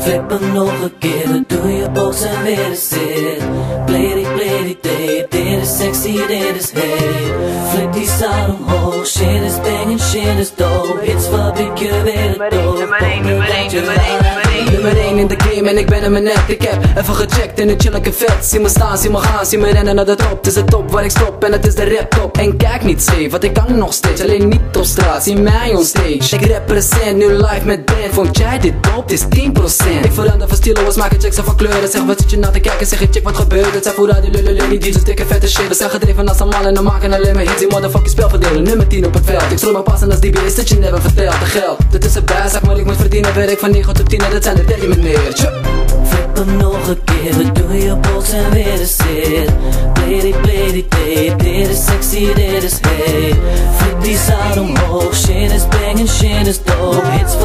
Flip hem nog een keer, dan doe je box en weer de zit. Play die day, dit is sexy, dit is heet. Flip die zaal omhoog, shit is banging, shit is dope. Hits fabriek je weer het dood. Nummer 1 in de game en ik ben in mijn net. Ik heb even gecheckt en nu chill ik een vet. Zie me staan, zie me gaan, zie me rennen naar de top. Het is de top waar ik stop en het is de rap top. En kijk niet scheef, want ik kan nog steeds. Alleen niet op straat, zie mij on stage. Ik represent nu live met band. Vond jij dit dope? Het is 10%. Ik verander van stilo, we maken checks van kleuren. Zeg wat zit je na te kijken, zeg je check wat gebeurt. Het zijn voor radio lululul, die DJ's dikke vette shit. We zijn gedreven als een man en dan maken alleen maar hits. Die motherfucking spel verdelen, nummer 10 op het veld. Ik stroom maar passen als DB is dat je never vertelt. De geld, dit is erbij, zeg maar ik moet verdienen. Werk van 9 tot 10 en dat zijn de 30 met meer. Flip hem nog een keer, we doe je box en weer de zit. Play die day, dit is sexy, dit is heet. Flip die zaal omhoog, shit is banging, shit is dope. Hits